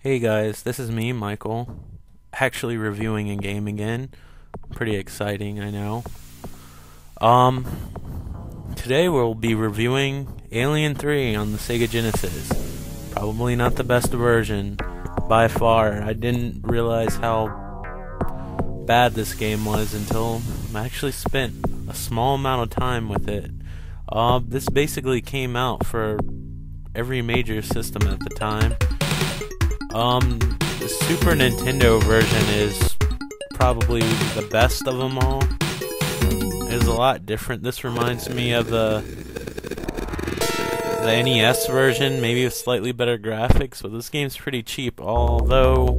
Hey guys, this is me, Michael, actually reviewing a game again. Pretty exciting, I know. Today we'll be reviewing Alien 3 on the Sega Genesis. Probably not the best version, by far. I didn't realize how bad this game was until I actually spent a small amount of time with it. This basically came out for every major system at the time. The Super Nintendo version is probably the best of them all. It is a lot different. This reminds me of the NES version, maybe with slightly better graphics, but this game's pretty cheap, although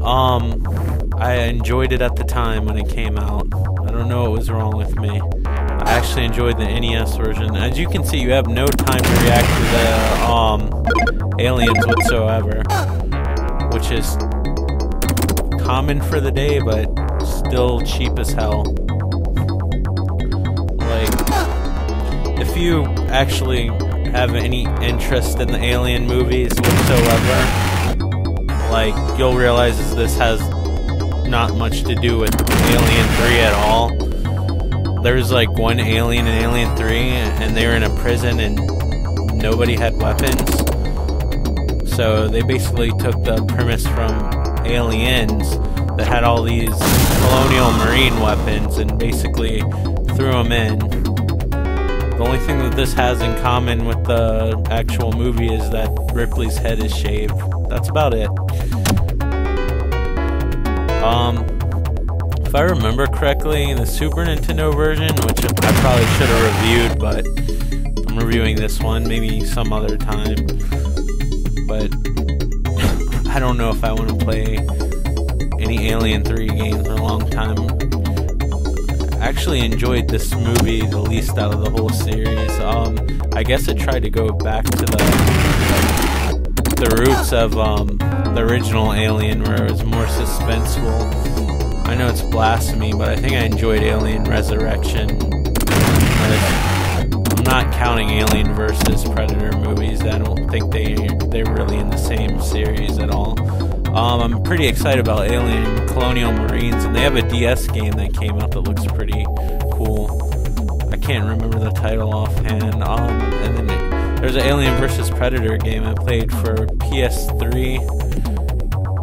I enjoyed it at the time when it came out. I don't know what was wrong with me. I actually enjoyed the NES version. As you can see, you have no time to react to the aliens whatsoever, which is common for the day, but still cheap as hell. Like, if you actually have any interest in the Alien movies whatsoever, like, you'll realize this has not much to do with Alien 3 at all. There's like one alien in Alien 3, and they were in a prison and nobody had weapons. So they basically took the premise from Aliens that had all these colonial marine weapons and basically threw them in. The only thing that this has in common with the actual movie is that Ripley's head is shaved. That's about it. If I remember correctly, the Super Nintendo version, which I probably should have reviewed, but I'm reviewing this one, maybe some other time. But I don't know if I want to play any Alien 3 games for a long time. I actually enjoyed this movie the least out of the whole series. I guess it tried to go back to the roots of the original Alien, where it was more suspenseful. I know it's blasphemy, but I think I enjoyed Alien Resurrection. I'm not counting Alien vs. Predator movies. I don't think they're really in the same series at all. I'm pretty excited about Alien Colonial Marines, and they have a DS game that came out that looks pretty cool. I can't remember the title offhand. And then there's an Alien vs. Predator game I played for PS3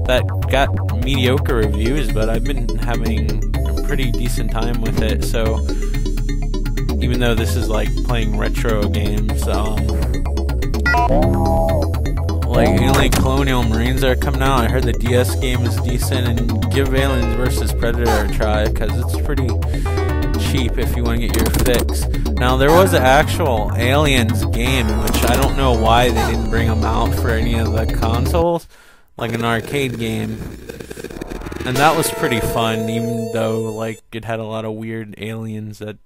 that got mediocre reviews, but I've been having a pretty decent time with it. So even though this is like playing retro games, like Alien Colonial Marines are coming out, I heard the DS game is decent, and give Aliens vs. Predator a try because it's pretty cheap if you want to get your fix. Now, there was an actual Aliens game, which I don't know why they didn't bring them out for any of the consoles, like an arcade game, and that was pretty fun, even though like it had a lot of weird aliens that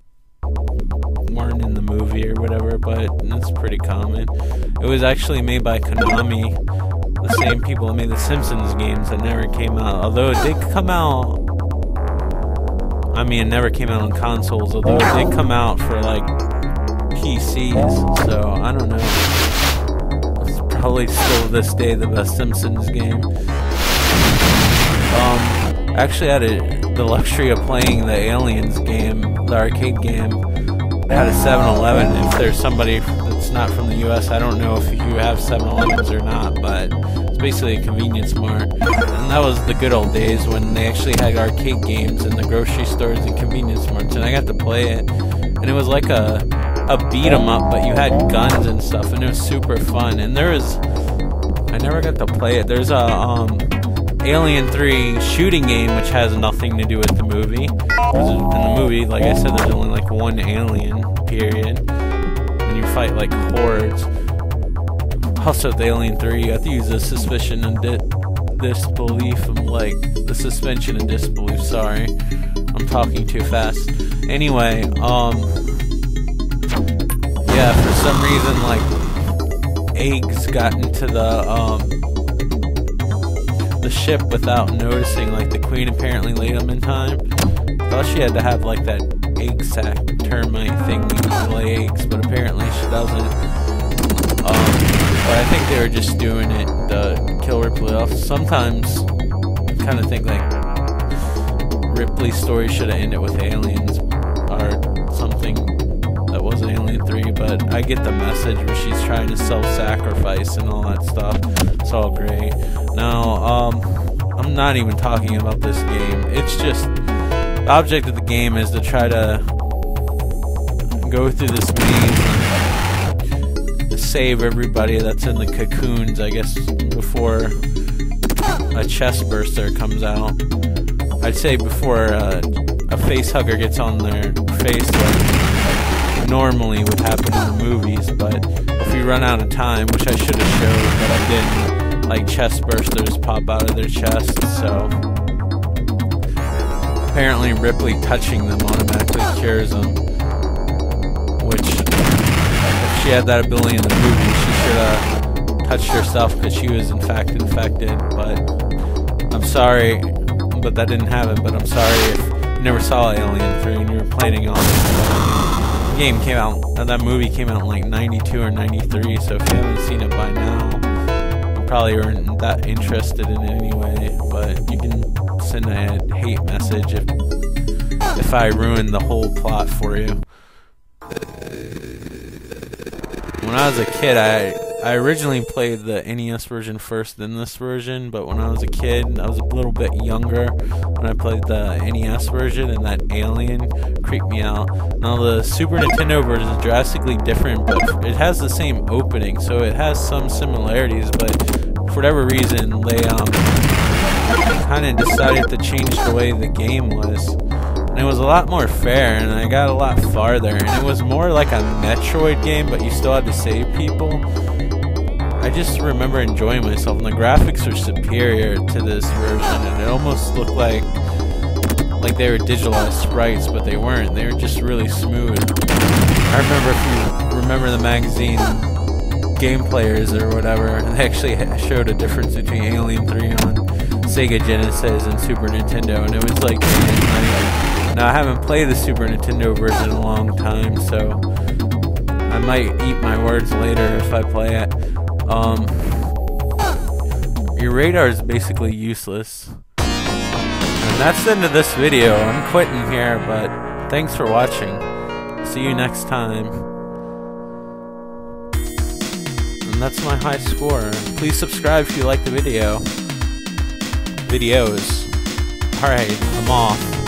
weren't in the movie or whatever, but that's pretty common. It was actually made by Konami, the same people that made the Simpsons games that never came out, although it did come out, I mean, it never came out on consoles, although it did come out for like PCs, so I don't know. It's probably still to this day the best Simpsons game. Actually, I had the luxury of playing the Aliens game, the arcade game. I had a 7-Eleven. If there's somebody that's not from the US, I don't know if you have 7-Elevens or not, but it's basically a convenience mart. And that was the good old days when they actually had arcade games in the grocery stores and convenience marts, and I got to play it. And it was like a beat 'em up, but you had guns and stuff, and it was super fun. And I never got to play it. There's a Alien 3 shooting game, which has nothing to do with the movie. In the movie, like I said, there's only like one alien, period, and you fight like hordes. Also, with Alien 3, you have to use the suspicion and disbelief. Like, the suspension and disbelief, sorry. I'm talking too fast. Anyway, yeah, for some reason, like, eggs got into the ship without noticing. Like, the queen apparently laid them in time. Thought she had to have like that egg sac termite thing to lay eggs, but apparently she doesn't. But I think think they were just doing it to kill Ripley off. Sometimes I kind of think like Ripley's story should have ended with aliens or something that wasn't Alien 3, but I get the message where she's trying to self-sacrifice and all that stuff. It's all great. Now, I'm not even talking about this game. It's just, the object of the game is to try to go through this maze and save everybody that's in the cocoons, I guess, before a chest burster comes out. I'd say before a face hugger gets on their face like normally would happen in the movies, but if we run out of time, which I should have showed, but I didn't, like chest bursters pop out of their chests, so apparently Ripley touching them automatically cures them, which if she had that ability in the movie, she should have touched herself because she was in fact infected. But I'm sorry, but that didn't happen. But I'm sorry if you never saw Alien 3 and you were planning on it. The game came out, that movie came out in like 92 or 93, so if you haven't seen it by now, you probably weren't that interested in it anyway. But you can send a hate message if I ruined the whole plot for you. When I was a kid, I originally played the NES version first, then this version, but when I was a kid, I was a little bit younger when I played the NES version, and that alien creeped me out. Now the Super Nintendo version is drastically different, but it has the same opening, so it has some similarities, but for whatever reason, they kind of decided to change the way the game was. And it was a lot more fair, and I got a lot farther, and it was more like a Metroid game, but you still had to save people. I just remember enjoying myself, and the graphics were superior to this version, and it almost looked like they were digitalized sprites, but they weren't. They were just really smooth. I remember, if you remember the magazine Game Players or whatever, they actually showed a difference between Alien 3 on Sega Genesis and Super Nintendo, and it was like, now I haven't played the Super Nintendo version in a long time, so I might eat my words later if I play it. Your radar is basically useless. And that's the end of this video. I'm quitting here, but thanks for watching. See you next time. And that's my high score. Please subscribe if you like the videos. Alright, I'm off.